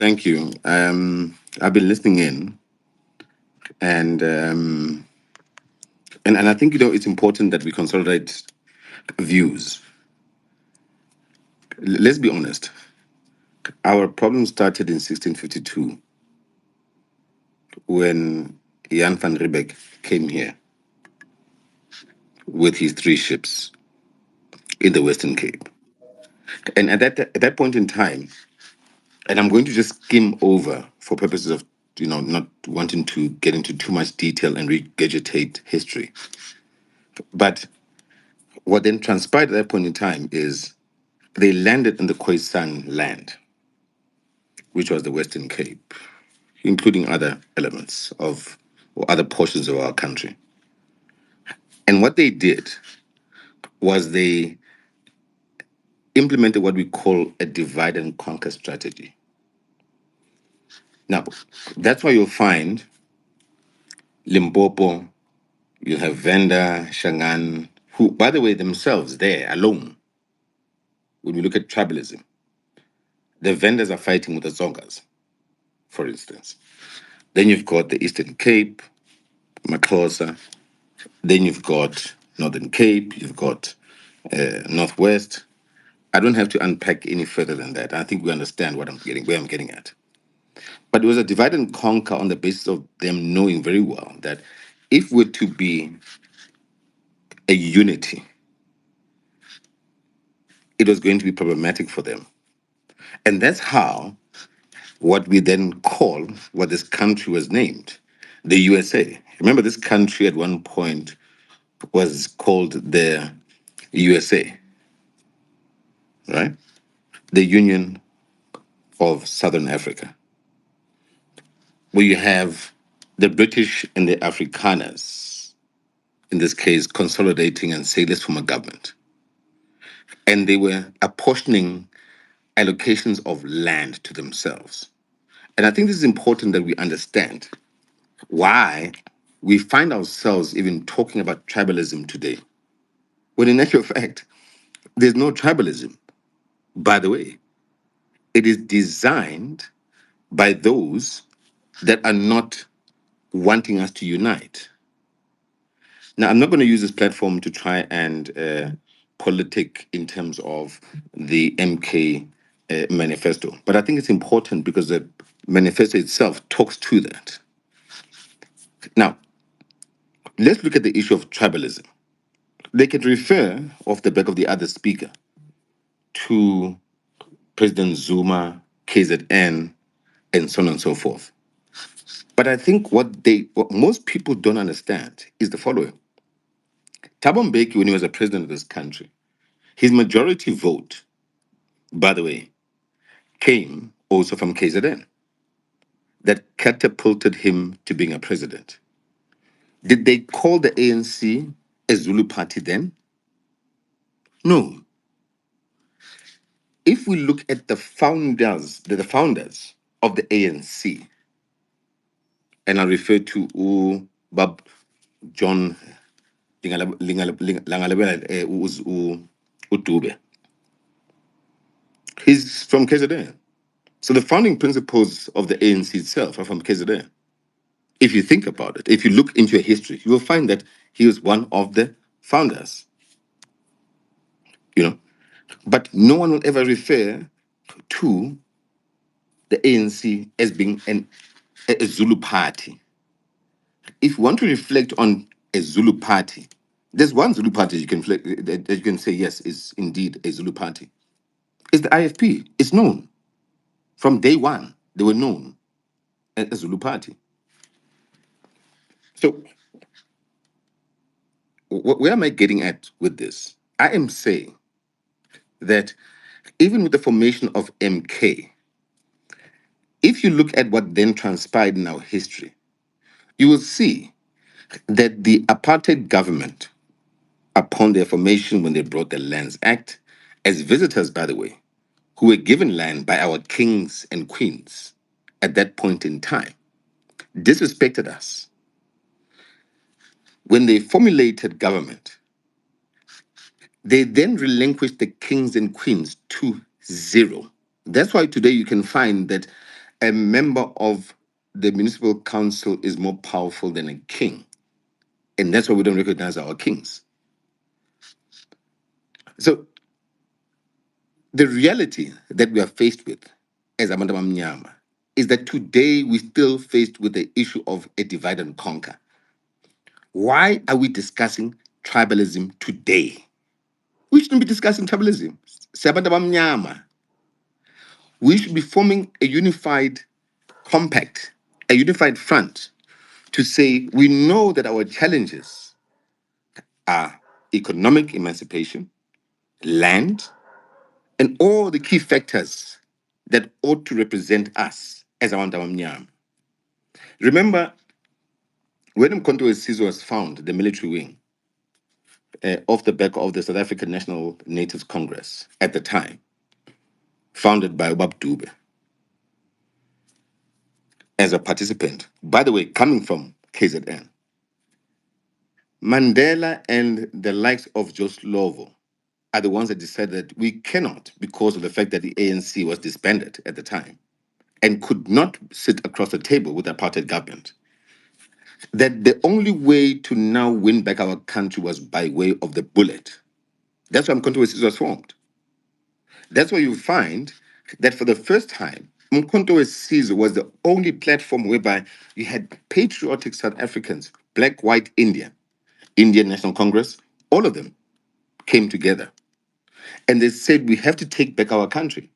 Thank you. I've been listening in, and and I think it's important that we consolidate views. Let's be honest. Our problem started in 1652 when Jan van Riebeck came here with his three ships in the Western Cape. And at that point in time, and I'm going to just skim over for purposes of not wanting to get into too much detail and regurgitate history. But what then transpired at that point in time is they landed in the Khoisan land, which was the Western Cape, including other elements of or other portions of our country. And what they did was they implemented what we call a divide and conquer strategy. Now, that's why you'll find Limpopo, you have Venda, Shangan, who, by the way, themselves there alone, when we look at tribalism, the Vendas are fighting with the Zongas, for instance. Then you've got the Eastern Cape, Makosa. Then you've got Northern Cape, you've got Northwest. I don't have to unpack any further than that. I think we understand where I'm getting at. But it was a divide and conquer on the basis of them knowing very well that if we're to be a unity, it was going to be problematic for them. And that's how what we then call what this country was named, the USA. Remember, this country at one point was called the USA, right? The Union of Southern Africa, where you have the British and the Afrikaners, in this case, consolidating and say, let's form a government. And they were apportioning allocations of land to themselves. And I think this is important that we understand why we find ourselves even talking about tribalism today. When in actual fact, there's no tribalism. By the way, it is designed by those that are not wanting us to unite. Now, I'm not going to use this platform to try and politic in terms of the MK manifesto, but I think it's important because the manifesto itself talks to that. Now, let's look at the issue of tribalism. They can refer off the back of the other speaker to President Zuma, KZN, and so on and so forth. But I think what most people don't understand is the following. Thabo Mbeki, when he was the president of this country, his majority vote, by the way, came also from KZN that catapulted him to being a president. Did they call the ANC a Zulu party then? No. If we look at the founders of the ANC, and I refer to Bab John Udube, he's from KZN. So the founding principles of the ANC itself are from KZN. If you think about it, if you look into your history, you will find that he was one of the founders. You know, but no one will ever refer to the ANC as being a Zulu party. If you want to reflect on a Zulu party, there's one Zulu party that you can say yes is indeed a Zulu party. It's the IFP. It's known from day one. They were known as a Zulu party. So where am I getting at with this? I am saying that even with the formation of MK, if you look at what then transpired in our history, you will see that the apartheid government, upon their formation when they brought the Lands Act, as visitors, by the way, who were given land by our kings and queens at that point in time, disrespected us. When they formulated government, they then relinquished the kings and queens to zero. That's why today you can find that a member of the municipal council is more powerful than a king. And that's why we don't recognize our kings. So the reality that we are faced with as Amanda Mnyama is that today we're still faced with the issue of a divide and conquer. Why are we discussing tribalism today? We shouldn't be discussing tribalism. Sabanda Mnyama. We should be forming a unified compact, a unified front to say we know that our challenges are economic emancipation, land, and all the key factors that ought to represent us as Awanda Mnyama. Remember, when Mkhonto weSizwe was found, the military wing, off the back of the South African National Natives Congress at the time, founded by Ubab Dube as a participant, by the way, coming from KZN, Mandela and the likes of Jozitube are the ones that decided that we cannot, because of the fact that the ANC was disbanded at the time and could not sit across the table with the apartheid government, that the only way to now win back our country was by way of the bullet. That's why Mkhonto weSizwe was formed. That's why you find that for the first time, Mkhonto weSizwe was the only platform whereby you had patriotic South Africans, black, white, Indian National Congress, all of them came together. And they said, we have to take back our country.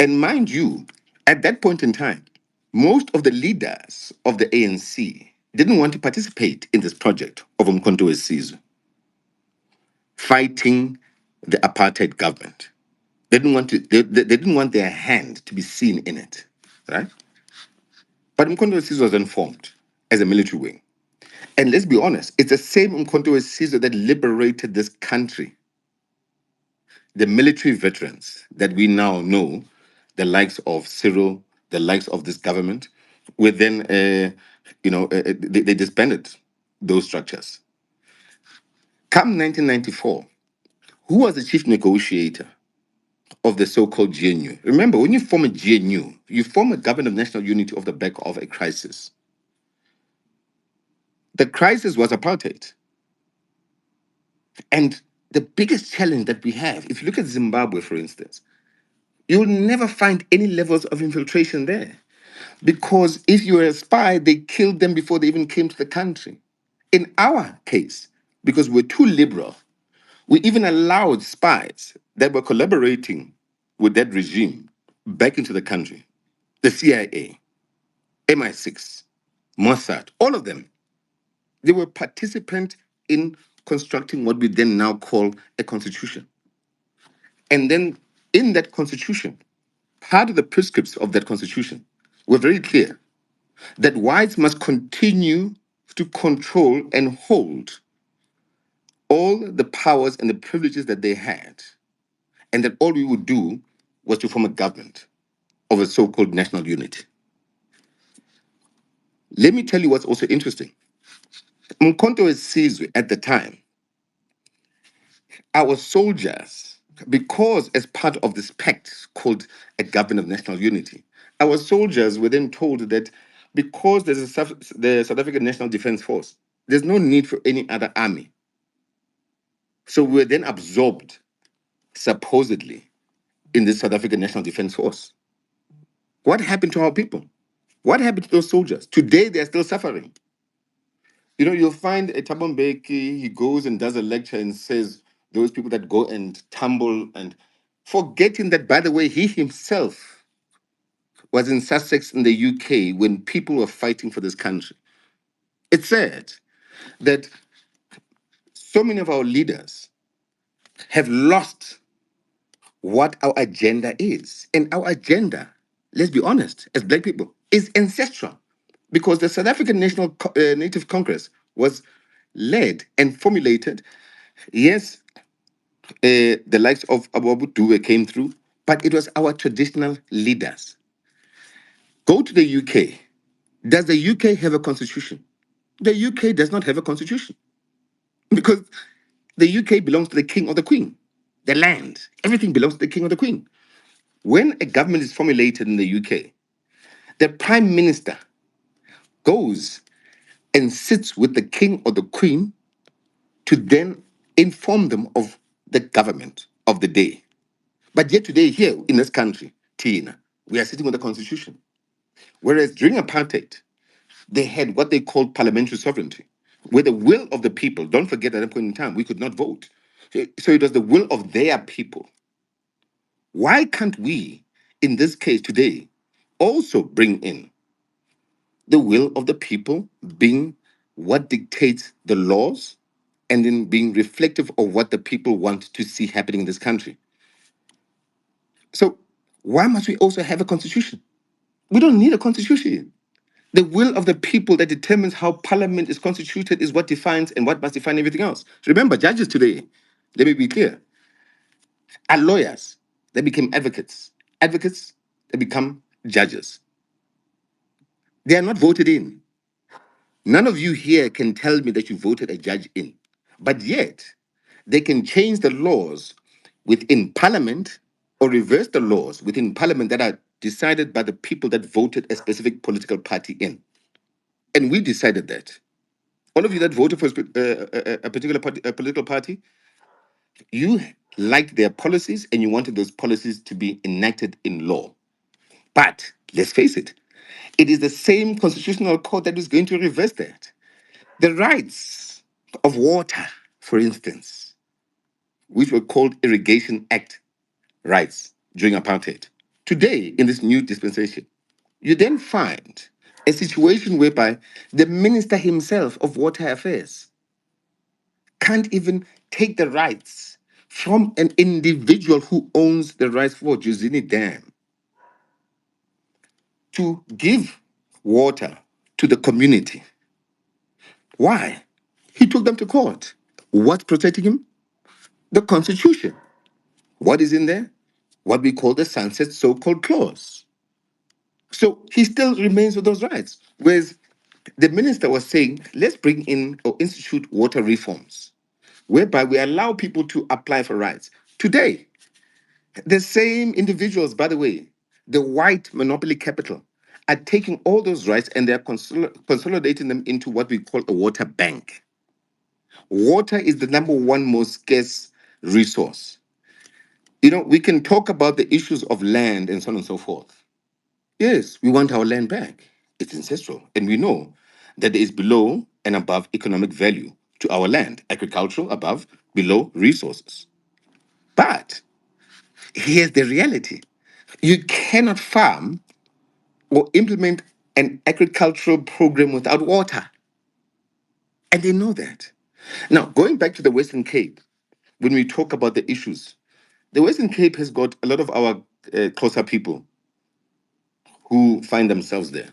And mind you, at that point in time, most of the leaders of the ANC didn't want to participate in this project of Mkhonto weSizwe, fighting the apartheid government. They didn't want to. They didn't want their hand to be seen in it, right? But Mkhonto weSizwe was then formed as a military wing, and let's be honest, it's the same Mkhonto weSizwe that liberated this country. The military veterans that we now know, the likes of Cyril, the likes of this government, were then, they disbanded those structures. Come 1994, who was the chief negotiator of the so-called GNU? Remember, when you form a GNU, you form a government of national unity off the back of a crisis. The crisis was apartheid. And the biggest challenge that we have, if you look at Zimbabwe, for instance, you'll never find any levels of infiltration there. Because if you were a spy, they killed them before they even came to the country. In our case, because we're too liberal, we even allowed spies that were collaborating with that regime back into the country. The CIA, MI6, Mossad, all of them, they were participant in constructing what we then now call a constitution. And then in that constitution, part of the prescripts of that constitution were very clear that whites must continue to control and hold all the powers and the privileges that they had, and that all we would do was to form a government of a so-called national unity. Let me tell you what's also interesting. Mkhonto weSizwe at the time, our soldiers, because as part of this pact called a government of national unity, our soldiers were then told that because there's the South African National Defence Force, there's no need for any other army. So we were then absorbed, supposedly, in the South African National Defence Force. What happened to our people? What happened to those soldiers? Today, they're still suffering. You know, you'll find a Thabo Mbeki, he goes and does a lecture and says, those people that go and tumble, and forgetting that, by the way, he himself was in Sussex in the UK when people were fighting for this country. It's sad that so many of our leaders have lost what our agenda is. And our agenda, let's be honest, as Black people, is ancestral. Because the South African Native Congress was led and formulated. Yes, the likes of Abu Dube came through, but it was our traditional leaders. Go to the UK. Does the UK have a constitution? The UK does not have a constitution because the UK belongs to the king or the queen. The land, everything belongs to the king or the queen. When a government is formulated in the UK, The prime minister goes and sits with the king or the queen to then inform them of the government of the day. But yet today, here in this country, Tina, we are sitting with the constitution. Whereas during apartheid, they had what they called parliamentary sovereignty, where the will of the people, don't forget at that point in time, we could not vote. So it was the will of their people. Why can't we, in this case today, also bring in the will of the people being what dictates the laws and then being reflective of what the people want to see happening in this country? So why must we also have a constitution? We don't need a constitution. The will of the people that determines how parliament is constituted is what defines and what must define everything else. Remember, judges today, let me be clear, are lawyers. They became advocates. Advocates, they become judges. They are not voted in. None of you here can tell me that you voted a judge in. But yet, they can change the laws within parliament or reverse the laws within parliament that are decided by the people that voted a specific political party in. And we decided that. All of you that voted for a particular party, a political party, you liked their policies and you wanted those policies to be enacted in law. But let's face it, it is the same constitutional court that is going to reverse that. The rights of water, for instance, which were called Irrigation Act rights during apartheid. Today, in this new dispensation, you then find a situation whereby the minister himself of water affairs can't even take the rights from an individual who owns the rights for Jozini Dam to give water to the community. Why? He took them to court. What's protecting him? The Constitution. What is in there? What we call the sunset so-called clause. So he still remains with those rights. Whereas the minister was saying, let's bring in or institute water reforms, whereby we allow people to apply for rights. Today, the same individuals, by the way, the white monopoly capital, are taking all those rights and they're consolidating them into what we call a water bank. Water is the number one most scarce resource. You know, we can talk about the issues of land and so on and so forth. Yes, we want our land back. It's ancestral. And we know that there is below and above economic value to our land, agricultural above, below resources. But here's the reality: you cannot farm or implement an agricultural program without water. And they know that. Now, going back to the Western Cape, when we talk about the issues, the Western Cape has got a lot of our closer people who find themselves there.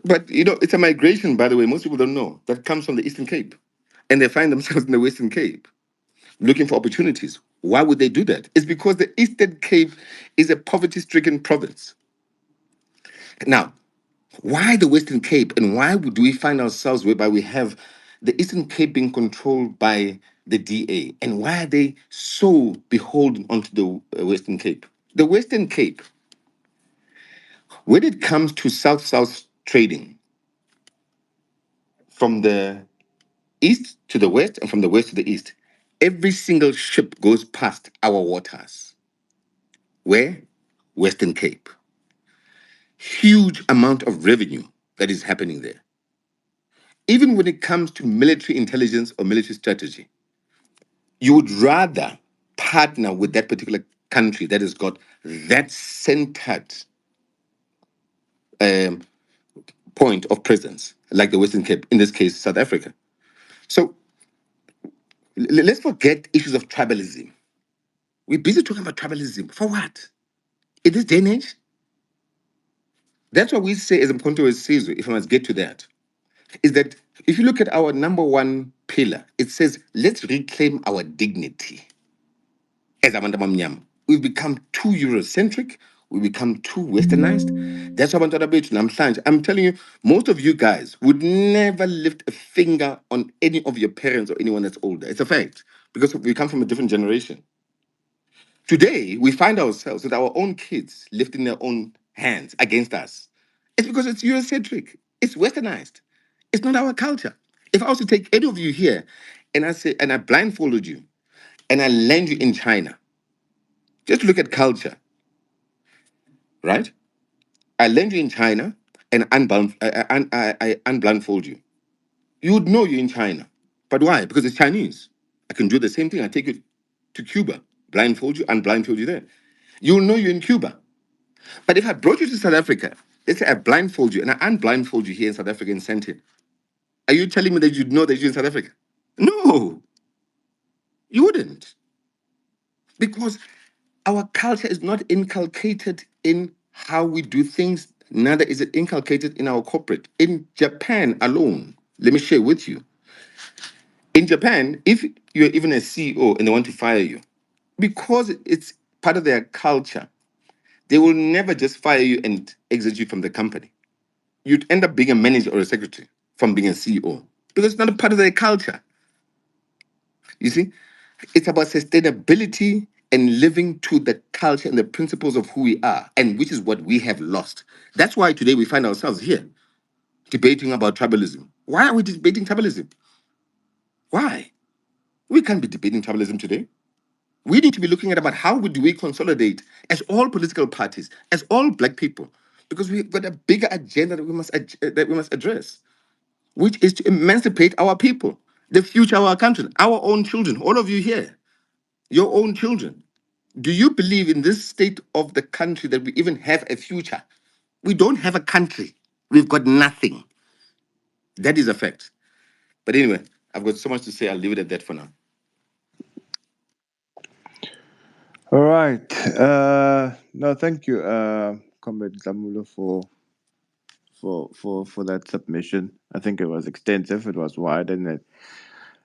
But, you know, it's a migration, by the way, most people don't know, that comes from the Eastern Cape. And they find themselves in the Western Cape looking for opportunities. Why would they do that? It's because the Eastern Cape is a poverty stricken province. Now, why the Western Cape and why do we find ourselves whereby we have the Eastern Cape being controlled by the DA? And why are they so beholden onto the Western Cape? The Western Cape, when it comes to South-South trading, from the east to the west and from the west to the east, every single ship goes past our waters. Where? Western Cape. Huge amount of revenue that is happening there. Even when it comes to military intelligence or military strategy, you would rather partner with that particular country that has got that centered um, point of presence, like the Western Cape, in this case, South Africa. So let's forget issues of tribalism. We're busy talking about tribalism. For what? In this day and age? That's what we say as Mkonto says, if I must get to that, is that if you look at our number one pillar, it says, let's reclaim our dignity as Abantu Abamnyama. We've become too Eurocentric. We become too westernized. That's why Abantwana bethu namhlanje, I'm telling you, most of you guys would never lift a finger on any of your parents or anyone that's older. It's a fact, because we come from a different generation. Today, we find ourselves with our own kids lifting their own hands against us. It's because it's Eurocentric. It's westernized. It's not our culture. If I was to take any of you here and I blindfolded you and I land you in China, just look at culture, right? I land you in China and I unblindfold you. You would know you're in China. But why? Because it's Chinese. I can do the same thing. I take you to Cuba, blindfold you, unblindfold you there. You'll know you're in Cuba. But if I brought you to South Africa, let's say I blindfold you and I unblindfold you here in South Africa in Sentin, are you telling me that you'd know that you're in South Africa? No, you wouldn't. Because our culture is not inculcated in how we do things, neither is it inculcated in our corporate. In Japan alone, let me share with you. In Japan, if you're even a CEO and they want to fire you, because it's part of their culture, they will never just fire you and exit you from the company. You'd end up being a manager or a secretary from being a CEO because it's not a part of their culture. You see, it's about sustainability and living to the culture and the principles of who we are, and which is what we have lost. That's why today we find ourselves here debating about tribalism. Why are we debating tribalism? Why? We can't be debating tribalism today. We need to be looking at about how do we consolidate as all political parties, as all black people, because we've got a bigger agenda that we must address, which is to emancipate our people, the future of our country, our own children, all of you here, your own children. Do you believe in this state of the country that we even have a future? We don't have a country. We've got nothing. That is a fact. But anyway, I've got so much to say. I'll leave it at that for now. All right. No, thank you, Comrade Nhlamulo, for that submission. I think it was extensive. It was wide, and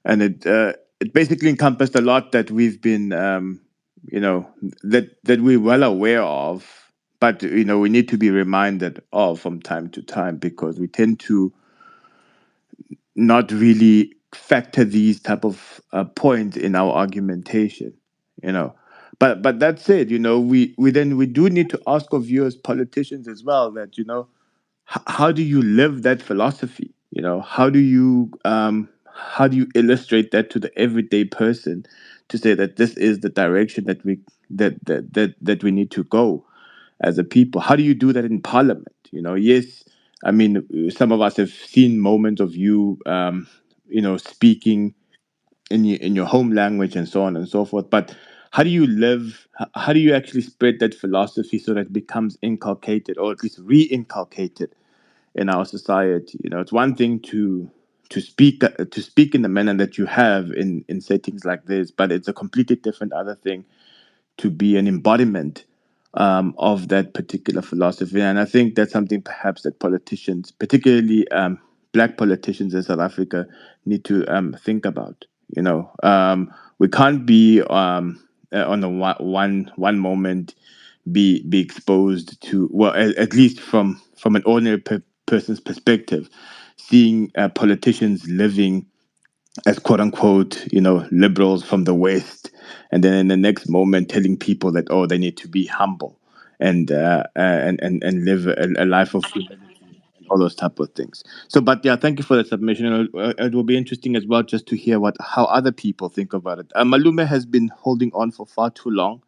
it basically encompassed a lot that we've been, that we're well aware of, but we need to be reminded of from time to time because we tend to not really factor these type of points in our argumentation. You know, but that said, we do need to ask of you as politicians as well that how do you live that philosophy? How do you illustrate that to the everyday person to say that this is the direction that we need to go as a people? How do you do that in parliament? Yes, I mean, some of us have seen moments of you speaking in your home language and so on and so forth, but how do you actually spread that philosophy so that it becomes inculcated or at least re-inculcated in our society? It's one thing to speak in the manner that you have in settings like this, but it's a completely different other thing to be an embodiment of that particular philosophy. And I think that's something perhaps that politicians, particularly black politicians in South Africa, need to think about. We can't be on the one moment be exposed to, well, at least from an ordinary person's perspective, seeing politicians living as quote unquote, liberals from the West, and then in the next moment telling people that, oh, they need to be humble and live a life of humility, all those type of things. So, but yeah, thank you for that submission. It will be interesting as well just to hear how other people think about it. Malume has been holding on for far too long.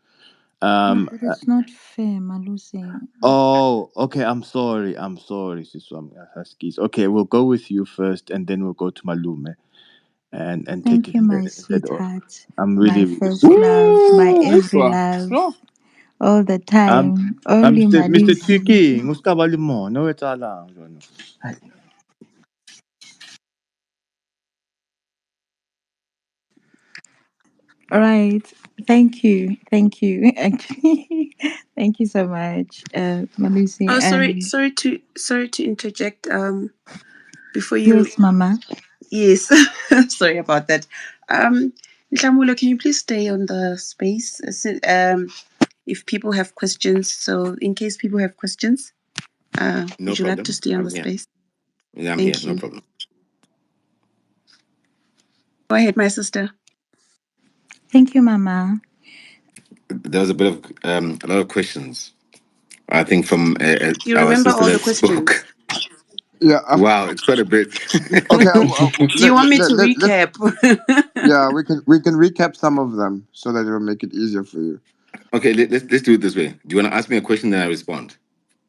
No, Um, but it's not fair, Malusi. oh, okay. I'm sorry, Siswam Huskies. Okay, we'll go with you first, and then we'll go to Malume and take Thank it you, in my that order. sweetheart, I'm my really, really first sorry. love, my Woo! every Sure. love, Sure. all the I'm time. I'm Only Mr. Malusi. Tricky. Nguska ba le mono o etsahalang jwale? Hai. Right. Thank you. Thank you. Actually, thank you so much, Malusi. Oh, sorry, And sorry to interject. Before you, yes, Mama. yes, sorry about that. Nhlamulo, can you please stay on the space? If people have questions, so in case people have questions, No would you like to problem. stay on I'm the here. space? Yeah, I'm here. Thank No you. problem. Go ahead, my sister. Thank you, Mama. There was a lot of questions. I think from You our remember sister all the that questions? spoke. Yeah. Wow, it's quite a bit. Okay. Do you want me to recap? Yeah, we can recap some of them so that it will make it easier for you. Okay, let's do it this way. Do you want to ask me a question, then I respond?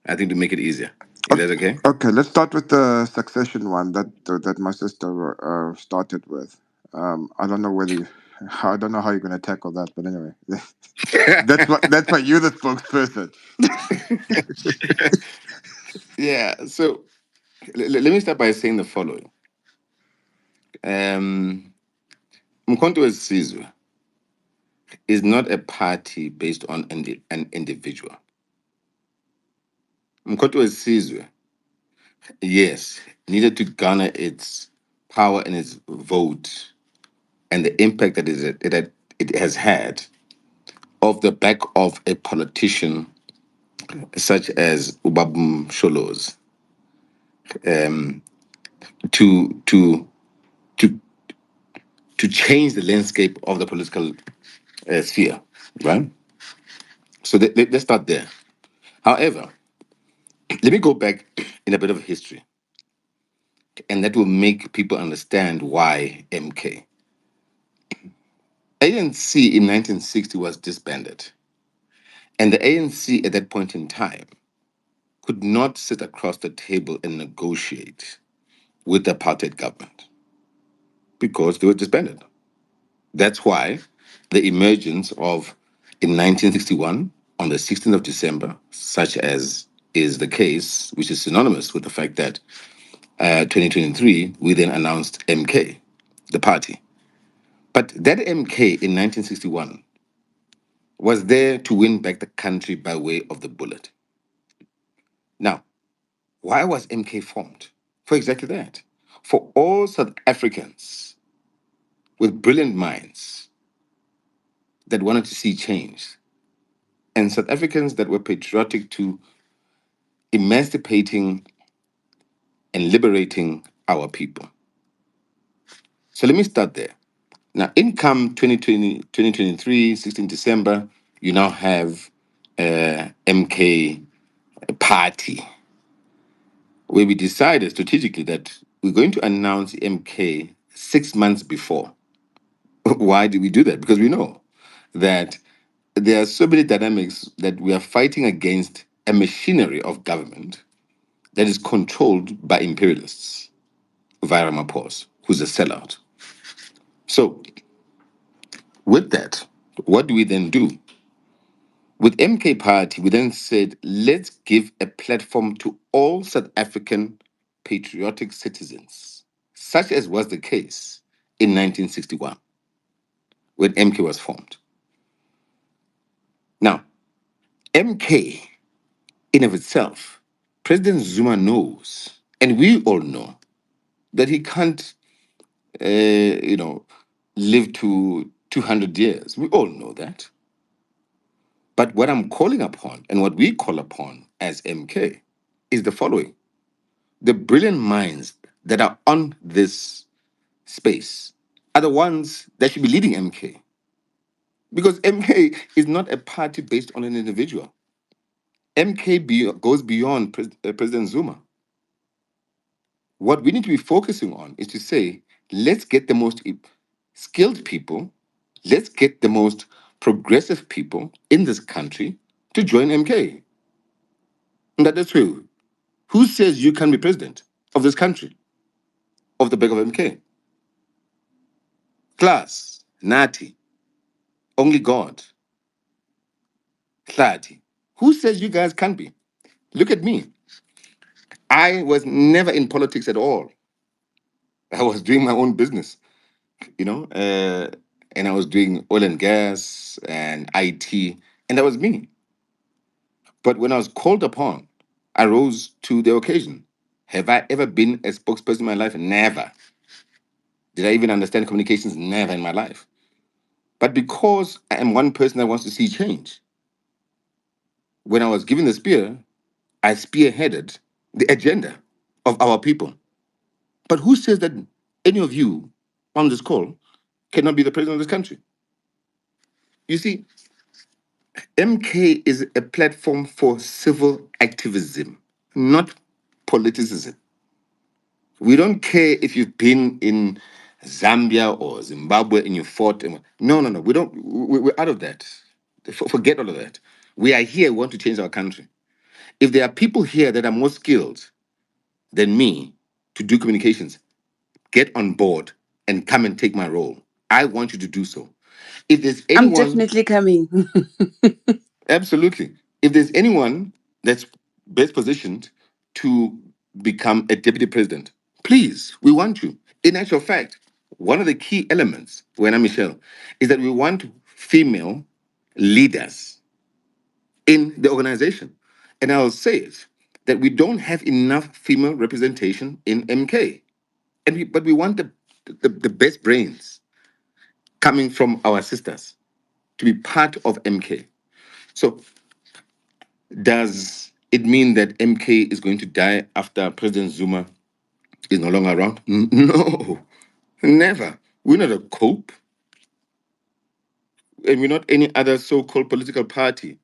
I think to make it easier. Is that okay? Okay, let's start with the succession one that my sister started with. I don't know whether I don't know how you're going to tackle that, but anyway, that's why you're the spokesperson. Yeah. So let me start by saying the following. Mkhonto Sizwe is not a party based on an individual. Mkhonto Sizwe, yes, needed to garner its power and its vote and the impact it has had off the back of a politician such as Ubabum Sholos, to to to to change the landscape of the political sphere, right? So let's start there. However, let me go back in a bit of history, and that will make people understand why MK. ANC in 1960 was disbanded, and the ANC at that point in time could not sit across the table and negotiate with the apartheid government because they were disbanded. That's why the emergence of, in 1961, on the 16th of December, such as is the case, which is synonymous with the fact that 2023, we then announced MK, the party. But that MK in 1961 was there to win back the country by way of the bullet. Now, why was MK formed? For exactly that. For all South Africans with brilliant minds that wanted to see change, and South Africans that were patriotic to emancipating and liberating our people. So let me start there. Now, in come 2023, 16 December, you now have MK party, where we decided strategically that we're going to announce MK 6 months before. Why do we do that? Because we know that there are so many dynamics that we are fighting against a machinery of government that is controlled by imperialists via Ramaphosa, who's a sellout. So, with that, what do we then do? With MK Party, we then said, let's give a platform to all South African patriotic citizens, such as was the case in 1961 when MK was formed. Now, MK, in of itself, President Zuma knows, and we all know, that he can't, live to 200 years. We all know that. But what I'm calling upon, and what we call upon as MK, is the following: the brilliant minds that are on this space are the ones that should be leading MK. Because MK is not a party based on an individual. Goes beyond President Zuma. What we need to be focusing on is to say, let's get the most skilled people, let's get the most progressive people in this country to join MK. And that is true. Who says you can be president of this country, of the back of MK? Class, Nati, only God, clarity. Who says you guys can't be? Look at me. I was never in politics at all. I was doing my own business, you know, and I was doing oil and gas and IT, and that was me. But when I was called upon, I rose to the occasion. Have I ever been a spokesperson in my life? Never. Did I even understand communications? Never in my life. But because I am one person that wants to see change, when I was given the spear, I spearheaded the agenda of our people. But who says that any of you on this call cannot be the president of this country? You see, MK is a platform for civil activism, not politicism. We don't care if you've been in Zambia or Zimbabwe and you fought. No, no, no. We don't. We're out of that. Forget all of that. We are here. We want to change our country. If there are people here that are more skilled than me to do communications, get on board and come and take my role. I want you to do so. If there's I'm anyone, definitely coming. absolutely. If there's anyone that's best positioned to become a deputy president, please, we want you. In actual fact, one of the key elements, when I'm Michelle, is that we want female leaders in the organization. And I'll say it that we don't have enough female representation in MK. But we want the best brains coming from our sisters to be part of MK. So does it mean that MK is going to die after President Zuma is no longer around? No, never. We're not a cope, and we're not any other so-called political party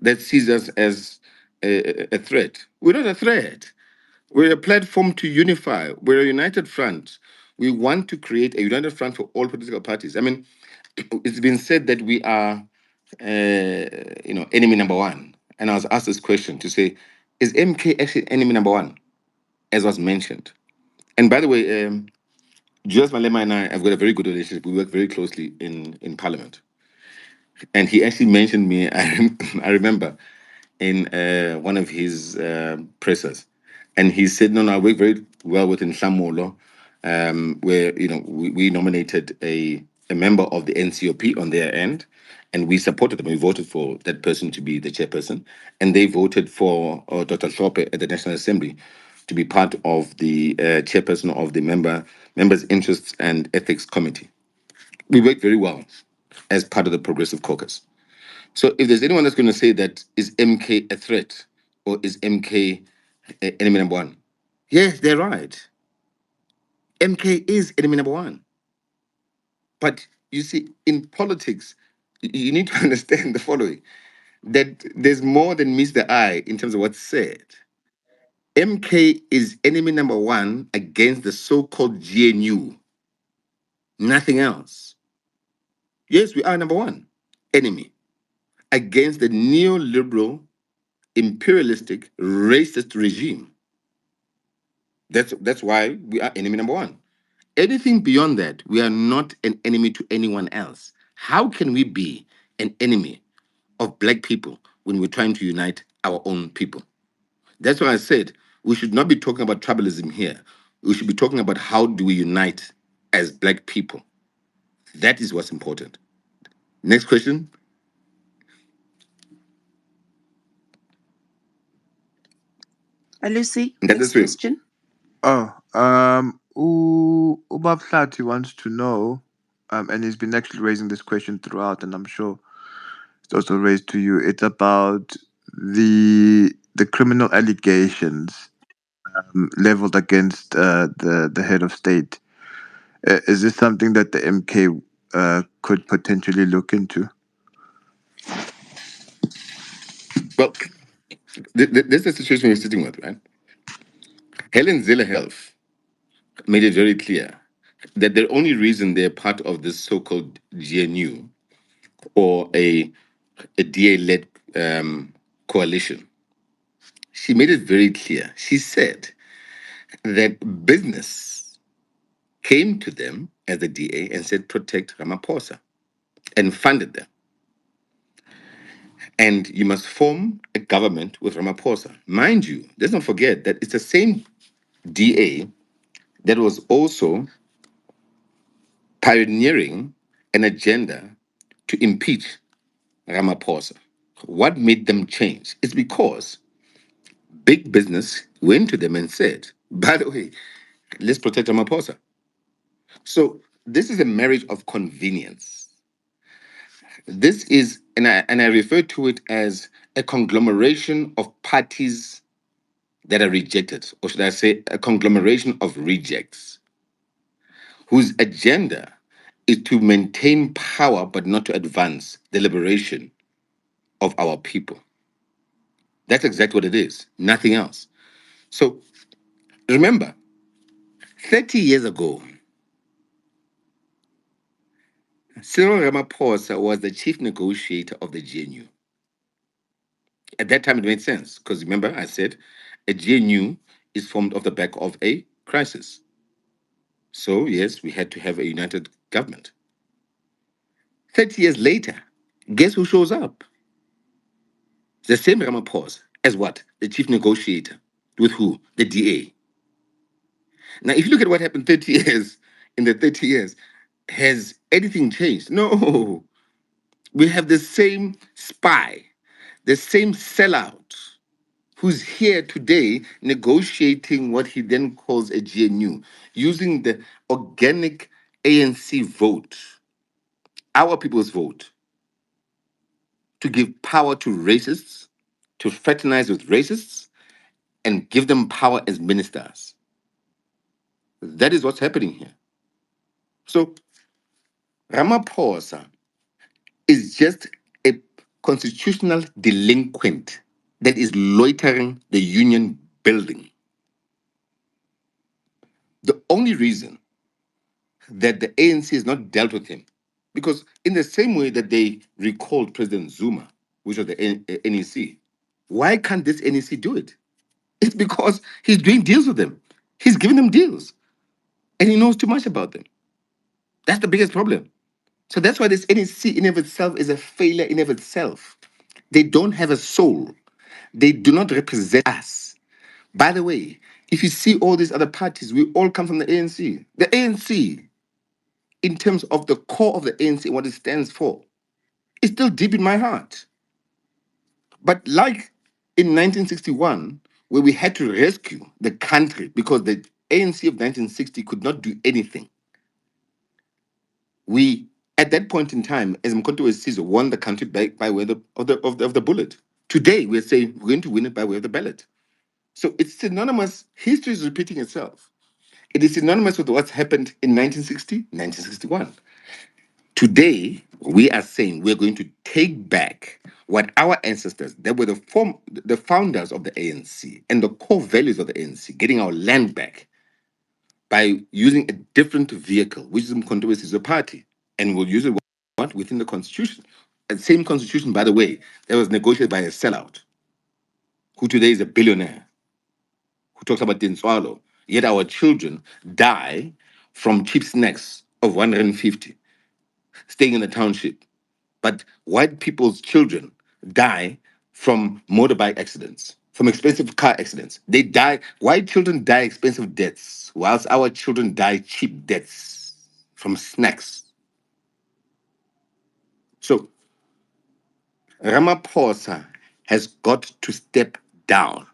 that sees us as a threat. We're not a threat. We're a platform to unify. We're a united front. We want to create a united front for all political parties. I mean, it's been said that we are, enemy number one. And I was asked this question to say, is MK actually enemy number one, as was mentioned? And by the way, Julius Malema and I have got a very good relationship. We work very closely in Parliament. And he actually mentioned me. I remember in one of his pressers, and he said, "No, no, I work very well with Nhlamulo, where we nominated a member of the NCOP on their end, and we supported them. We voted for that person to be the chairperson, and they voted for Dr. Hlophe at the National Assembly to be part of the chairperson of the members' interests and ethics committee. We worked very well as part of the Progressive Caucus. So if there's anyone that's going to say that is MK a threat or is MK enemy number one, yes, they're right. MK is enemy number one. But you see, in politics, you need to understand the following: that there's more than meets the eye in terms of what's said. MK is enemy number one against the so-called GNU, nothing else. Yes, we are number one enemy against the neoliberal, imperialistic, racist regime. That's why we are enemy number one. Anything beyond that, we are not an enemy to anyone else. How can we be an enemy of black people when we're trying to unite our own people? That's why I said we should not be talking about tribalism here. We should be talking about how do we unite as black people. That is what's important. Next question. Lucy, That next is it. question. Oh, Ubab Flati wants to know, and he's been actually raising this question throughout, and I'm sure it's also raised to you. It's about the criminal allegations leveled against the head of state. Is this something that the MK could potentially look into? Well, this is the situation we're sitting with, right? Helen Zille Health made it very clear that the only reason they're part of this so-called GNU or a DA-led coalition, she made it very clear. She said that business came to them as the DA and said, protect Ramaphosa, and funded them. And you must form a government with Ramaphosa. Mind you, let's not forget that it's the same DA that was also pioneering an agenda to impeach Ramaphosa. What made them change? It's because big business went to them and said, by the way, let's protect Ramaphosa. So this is a marriage of convenience. This is, and I refer to it as a conglomeration of parties that are rejected, or should I say, a conglomeration of rejects, whose agenda is to maintain power but not to advance the liberation of our people. That's exactly what it is, nothing else. So remember, 30 years ago, Cyril Ramaphosa was the chief negotiator of the GNU. At that time, it made sense because remember, I said a GNU is formed off the back of a crisis. So, yes, we had to have a united government. 30 years later, guess who shows up? The same Ramaphosa as what? The chief negotiator. With who? The DA. Now, if you look at what happened 30 years, in the 30 years, has anything changed? No. We have the same spy, the same sellout who's here today negotiating what he then calls a GNU, using the organic ANC vote, our people's vote, to give power to racists, to fraternize with racists, and give them power as ministers. That is what's happening here. So Ramaphosa is just a constitutional delinquent that is loitering the union building. The only reason that the ANC has not dealt with him, because in the same way that they recalled President Zuma, which was the NEC, why can't this NEC do it? It's because he's doing deals with them. He's giving them deals, and he knows too much about them. That's the biggest problem. So that's why this NEC in of itself is a failure in of itself. They don't have a soul. They do not represent us. By the way, if you see all these other parties, we all come from the ANC. The ANC, in terms of the core of the ANC and what it stands for, is still deep in my heart. But like in 1961, where we had to rescue the country because the ANC of 1960 could not do anything, we, at that point in time, as Mkhonto Wesizwe, won the country back by way of the bullet. Today, we're saying we're going to win it by way of the ballot. So it's synonymous. History is repeating itself. It is synonymous with what's happened in 1960, 1961. Today, we are saying we're going to take back what our ancestors, that were the founders of the ANC and the core values of the ANC, getting our land back by using a different vehicle, which is Mkhonto Wesizwe Party. And we'll use it what? Within the constitution. The same constitution, by the way, that was negotiated by a sellout, who today is a billionaire, who talks about Tinswalo. Yet our children die from cheap snacks of 150, staying in the township. But white people's children die from motorbike accidents, from expensive car accidents. They die, white children die expensive deaths, whilst our children die cheap deaths from snacks. So Ramaphosa has got to step down.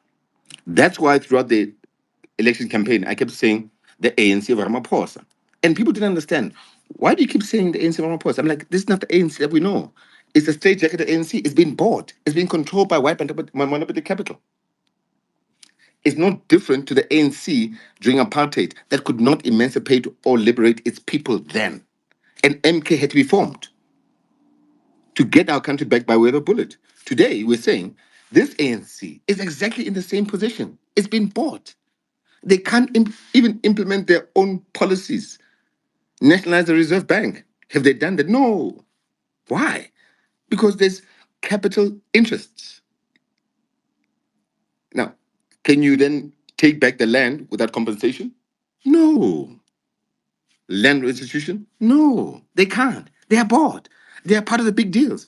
That's why throughout the election campaign, I kept saying the ANC of Ramaphosa. And people didn't understand. Why do you keep saying the ANC of Ramaphosa? I'm like, this is not the ANC that we know. It's a straight-jacketed ANC. It's been bought. It's been controlled by white monopoly capital. It's not different to the ANC during apartheid that could not emancipate or liberate its people then. And MK had to be formed to get our country back by way of a bullet. Today, we're saying this ANC is exactly in the same position. It's been bought. They can't even implement their own policies. Nationalize the Reserve Bank. Have they done that? No. Why? Because there's capital interests. Now, can you then take back the land without compensation? No. Land restitution? No, they can't. They are bought. They are part of the big deals.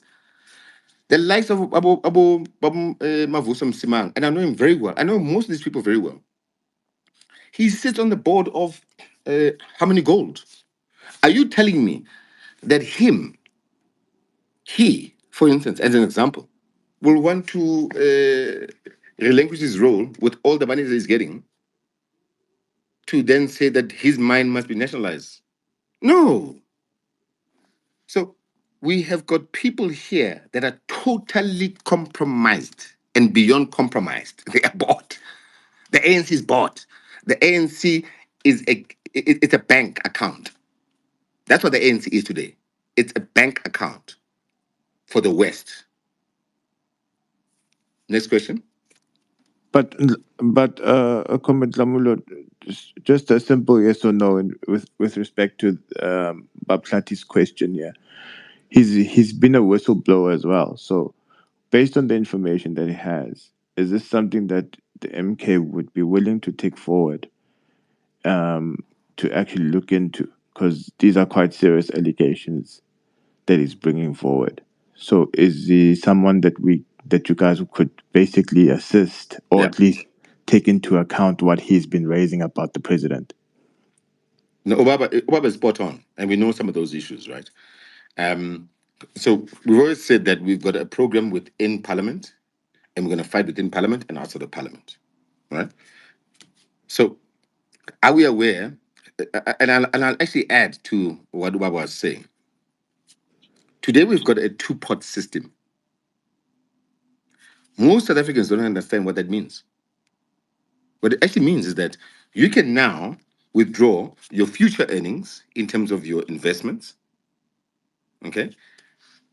The likes of Mavusam Simang, and I know him very well. I know most of these people very well. He sits on the board of Harmony Gold. Are you telling me that he, for instance, as an example, will want to relinquish his role with all the money that he's getting to then say that his mine must be nationalized? No. So we have got people here that are totally compromised and beyond compromised. They are bought. The ANC is bought. The ANC is it's a bank account. That's what the ANC is today. It's a bank account for the West. Next question. But comment Nhlamulo, just a simple yes or no with respect to Baplati's question here. He's been a whistleblower as well. So based on the information that he has, is this something that the MK would be willing to take forward to actually look into? Because these are quite serious allegations that he's bringing forward. So is he someone that you guys could basically assist or Yeah. at least take into account what he's been raising about the president? No, Obaba is spot on, and we know some of those issues, right? So we've always said that we've got a program within Parliament, and we're going to fight within Parliament and outside of Parliament, right? So are we aware? And I'll actually add to what Obaba was saying. Today we've got a two-pot system. Most South Africans don't understand what that means. What it actually means is that you can now withdraw your future earnings in terms of your investments, okay,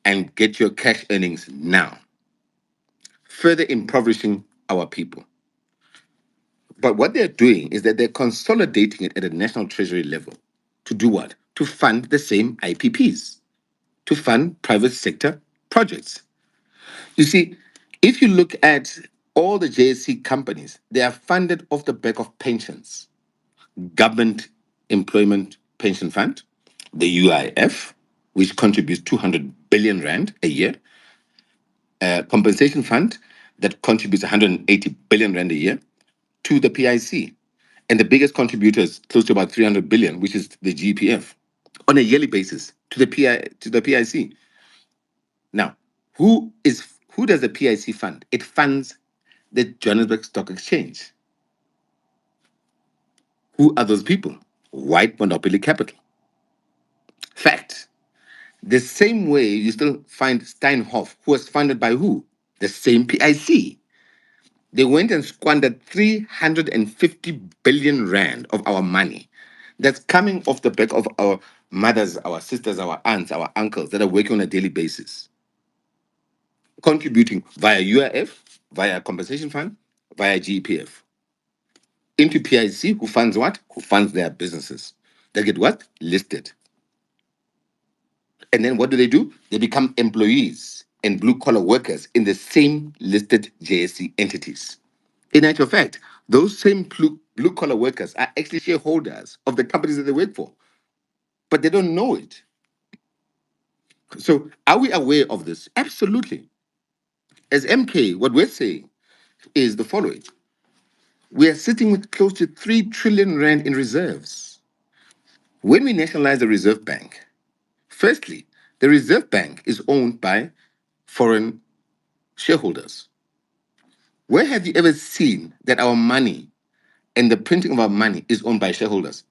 and get your cash earnings now, further impoverishing our people. But what they're doing is that they're consolidating it at a national treasury level. To do what? To fund the same IPPs, to fund private sector projects. You see, if you look at all the JSC companies, they are funded off the back of pensions, Government Employment Pension Fund, the UIF, which contributes 200 billion rand a year, compensation fund that contributes 180 billion rand a year to the PIC. And the biggest contributor is close to about 300 billion, which is the GPF, on a yearly basis to the PIC. Now, who does the PIC fund? It funds the Johannesburg Stock Exchange. Who are those people? White monopoly capital. Fact. The same way you still find Steinhoff, who was funded by who? The same PIC. They went and squandered 350 billion rand of our money that's coming off the back of our mothers, our sisters, our aunts, our uncles that are working on a daily basis, contributing via UIF, via compensation fund, via GPF into PIC, who funds what? Who funds their businesses. They get what? Listed. And then what do? They become employees and blue collar workers in the same listed JSC entities. In actual fact, those same blue collar workers are actually shareholders of the companies that they work for, but they don't know it. So, are we aware of this? Absolutely. As MK, what we're saying is the following: we are sitting with close to 3 trillion rand in reserves. When we nationalize the Reserve Bank, firstly, the Reserve Bank is owned by foreign shareholders. Where have you ever seen that our money and the printing of our money is owned by shareholders?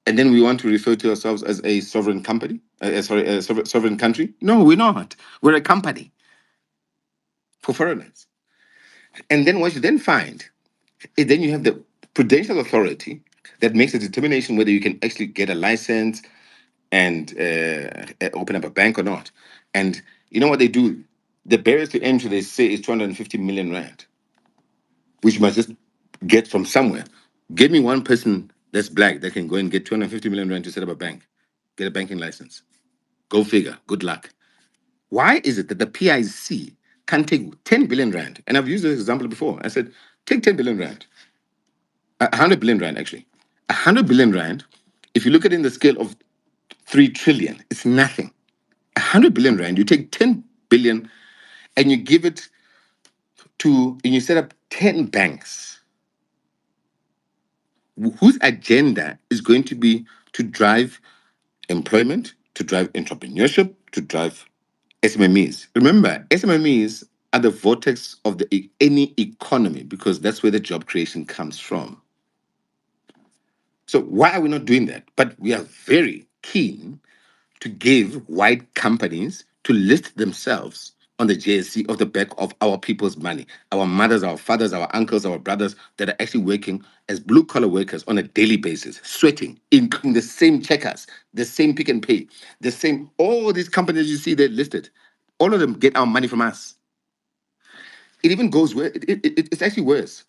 And then we want to refer to ourselves as a sovereign company, sovereign country? No, we're not. We're a company for foreigners. And then what you then find is then you have the prudential authority that makes a determination whether you can actually get a license and open up a bank or not. And you know what they do? The barriers to entry, they say, is 250 million rand, which you must just get from somewhere. Give me one person that's black that can go and get 250 million rand to set up a bank, get a banking license. Go figure. Good luck. Why is it that the PIC can take 10 billion rand? And I've used this example before. I said, take 10 billion rand, 100 billion rand actually. 100 billion rand, if you look at it in the scale of 3 trillion, it's nothing. 100 billion rand, you take 10 billion and you give it and you set up 10 banks whose agenda is going to be to drive employment, to drive entrepreneurship, to drive SMMEs. Remember, SMMEs are the vortex of any economy because that's where the job creation comes from. So why are we not doing that? But we are very keen to give white companies to list themselves on the JSC of the back of our people's money, our mothers, our fathers, our uncles, our brothers that are actually working as blue collar workers on a daily basis, sweating in the same checkers, the same Pick and Pay, the same, all these companies you see they're listed, all of them get our money from us. It even goes where it's actually worse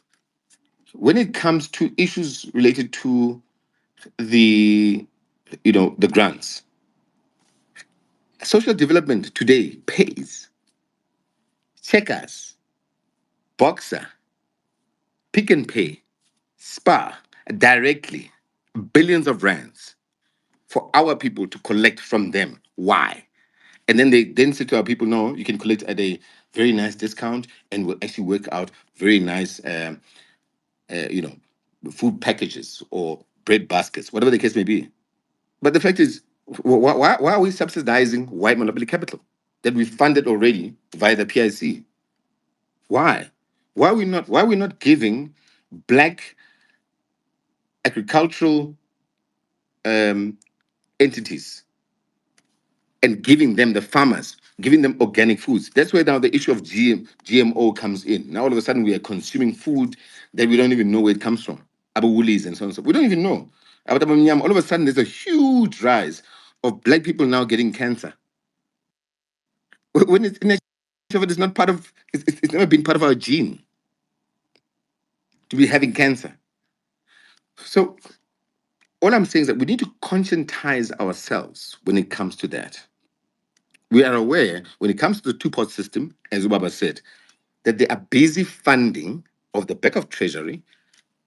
when it comes to issues related to the the grants. Social development today pays checkers, boxer, pick and pay, spa directly billions of rands for our people to collect from them. Why? And then they then say to our people, no, you can collect at a very nice discount and we'll actually work out very nice, uh, you know, food packages or bread baskets, whatever the case may be. But the fact is, why are we subsidizing white monopoly capital that we funded already via the PIC? Why? Why are we not giving black agricultural um, entities and giving them the farmers, giving them organic foods? That's where now the issue of GMO comes in. Now all of a sudden we are consuming food that we don't even know where it comes from. Abu Woolies and so on and so. We don't even know. All of a sudden there's a huge rise of black people now getting cancer. When it's in it's not part of it's never been part of our gene to be having cancer. So all I'm saying is that we need to conscientize ourselves when it comes to that. We are aware when it comes to the two-pot system, as Ubaba said, that they are busy funding of the back of treasury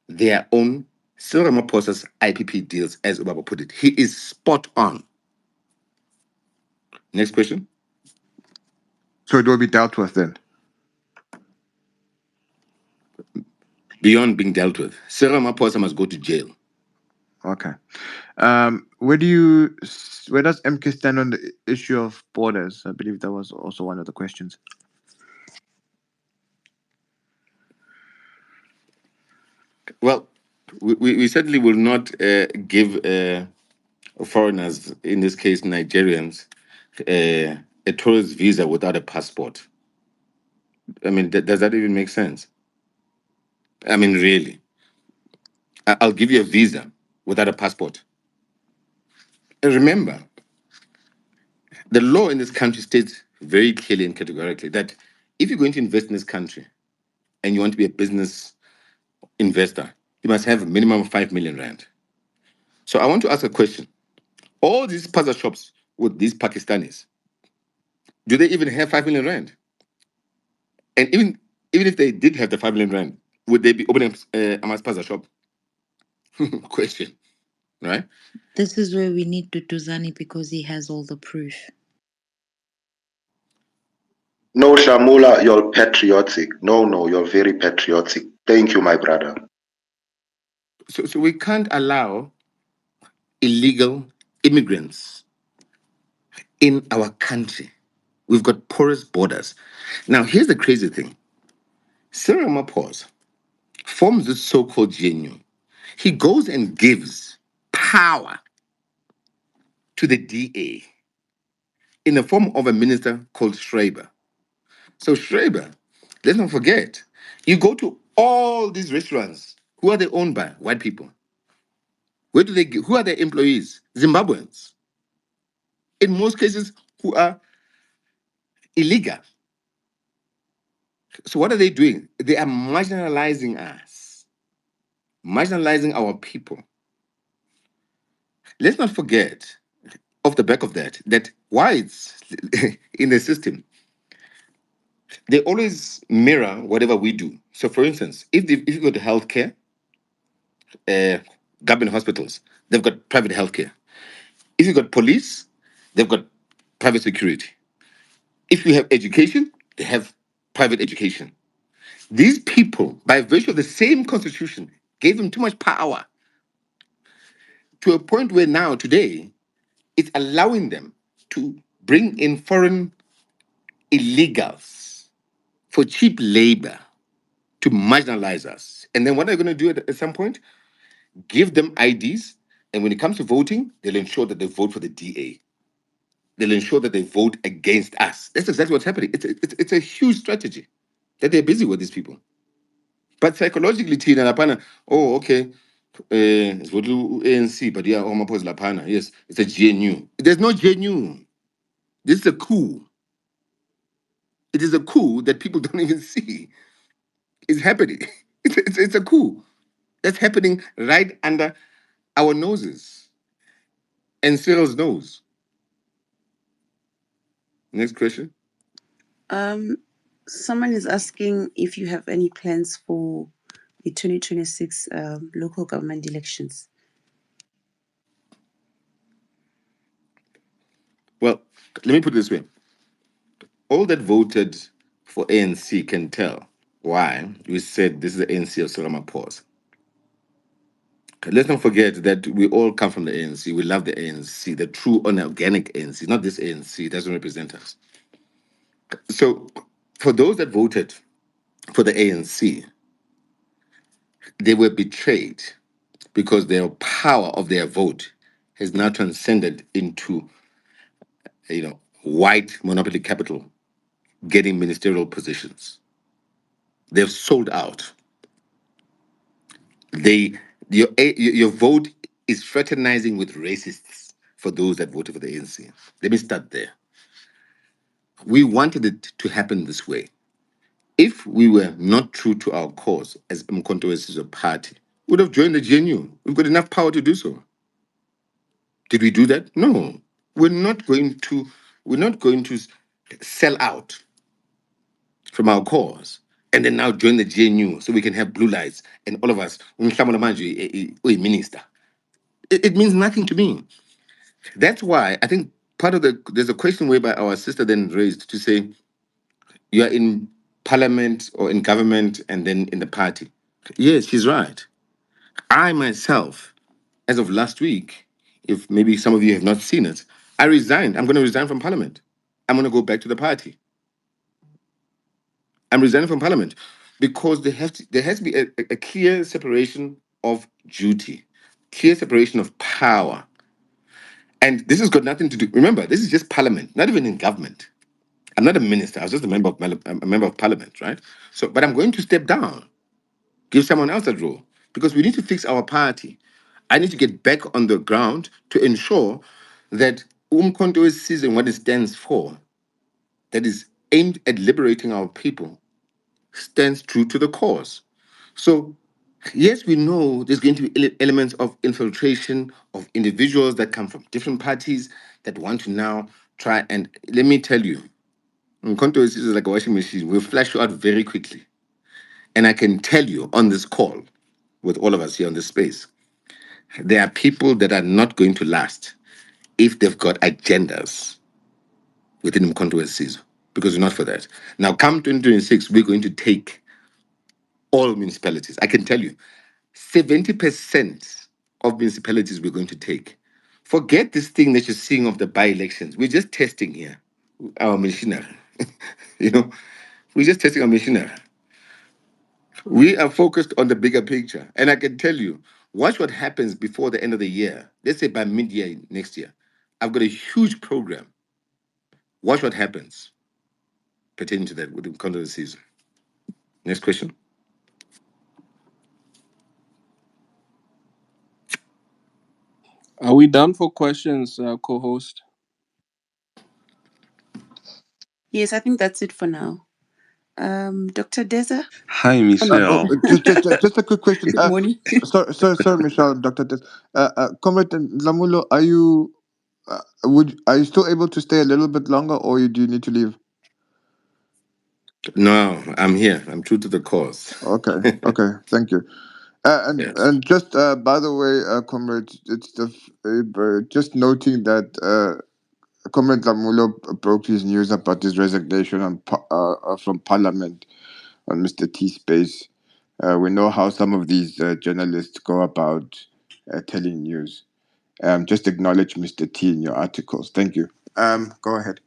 their own Cyril Ramaphosa's IPP deals, as Ubaba put it. He is spot on. Next question. So it will be dealt with then. Beyond being dealt with, Cyril Ramaphosa must go to jail. Okay. Where does MK stand on the issue of borders? I believe that was also one of the questions. Well, we certainly will not give foreigners, in this case Nigerians, a tourist visa without a passport. I mean, does that even make sense? I mean, really? I'll give you a visa without a passport. And remember, the law in this country states very clearly and categorically that if you're going to invest in this country and you want to be a business investor, you must have a minimum of 5 million rand. So I want to ask a question. All these puzzle shops with these Pakistanis, do they even have 5 million rand? And even if they did have the 5 million rand, would they be opening a mass puzzle shop? Question, right? This is where we need Tutuzani because he has all the proof. No, Shamula, you're patriotic. No, you're very patriotic. Thank you, my brother. So we can't allow illegal immigrants in our country. We've got porous borders. Now, here's the crazy thing. Cyril Ramaphosa forms this so-called GNU. He goes and gives power to the DA in the form of a minister called Schreiber. So Schreiber, let's not forget, you go to all these restaurants. Who are they owned by? White people. Where do they? Who are their employees? Zimbabweans. In most cases, who are illegal. So what are they doing? They are marginalizing us, marginalizing our people. Let's not forget, off the back of that, that whites in the system, they always mirror whatever we do. So, for instance, if you go to healthcare, uh, government hospitals, they've got private healthcare. If you got police, they've got private security. If you have education, they have private education. These people, by virtue of the same constitution, gave them too much power to a point where now, today, it's allowing them to bring in foreign illegals for cheap labor to marginalize us. And then what are they going to do at some point? Give them IDs. And when it comes to voting, they'll ensure that they vote for the DA. They'll ensure that they vote against us. That's exactly what's happening. It's a huge strategy that they're busy with these people. But psychologically, Tina Lapana, oh, okay, it's what ANC, but yeah, Omapos Lapana, yes, it's a GNU. There's no GNU. This is a coup. It is a coup that people don't even see is happening. It's a coup that's happening right under our noses and Cyril's nose. Next question. Someone is asking if you have any plans for the 2026 local government elections. Well, let me put it this way. All that voted for ANC can tell why we said this is the ANC of Cyril Ramaphosa. Let's not forget that we all come from the ANC. We love the ANC, the true, unorganic ANC, not this ANC. It doesn't represent us. So, for those that voted for the ANC, they were betrayed because their power of their vote has now transcended into, white monopoly capital getting ministerial positions. They've sold out. They your vote is fraternizing with racists for those that voted for the ANC. Let me start there. We wanted it to happen this way. If we were not true to our cause as Mkhonto as a party, we would have joined the GNU. We've got enough power to do so. Did we do that? No. We're not going to. We're not going to sell out from our cause and then now join the GNU so we can have blue lights and all of us. Nhlamulo Ndlela, a minister. It means nothing to me. That's why I think part of there's a question whereby our sister then raised to say you are in parliament or in government and then in the party. Yes, she's right. I myself, as of last week, if maybe some of you have not seen it, I resigned. I'm going to resign from parliament. I'm going to go back to the party. I'm resigning from parliament because there has to be a clear separation of duty, clear separation of power. And this has got nothing to do. Remember, this is just parliament, not even in government. I'm not a minister. I was just a member of parliament, right? So, but I'm going to step down, give someone else that role because we need to fix our party. I need to get back on the ground to ensure that Umkhonto is seizing what it stands for, that is aimed at liberating our people, stands true to the cause. So, yes, we know there's going to be elements of infiltration of individuals that come from different parties that want to now try and let me tell you, Mkhonto is like a washing machine. We'll flash you out very quickly. And I can tell you on this call, with all of us here on this space, there are people that are not going to last if they've got agendas within Mkhonto season, because we're not for that. Now, come 2026, we're going to take all municipalities. I can tell you, 70% of municipalities we're going to take. Forget this thing that you're seeing of the by-elections. We're just testing here our machinery. you know, we're just testing our machinery. We are focused on the bigger picture. And I can tell you, watch what happens before the end of the year. Let's say by mid-year next year. I've got a huge program. Watch what happens pertaining to that with the content of the season. Next question. Are we done for questions, co-host? Yes, I think that's it for now. Dr. Deza? Hi, Oh, no. Michelle. Just a quick question. Good morning. Sorry, Michelle, Dr. Des. Comrade Nhlamulo, are you still able to stay a little bit longer, or do you need to leave? No, I'm here. I'm true to the cause. Okay, thank you. Yes. And just by the way, comrade, it's just noting that Comrade Nhlamulo broke his news about his resignation from Parliament on Mr. T Space. We know how some of these journalists go about telling news. Just acknowledge Mr. T in your articles. Thank you. Go ahead.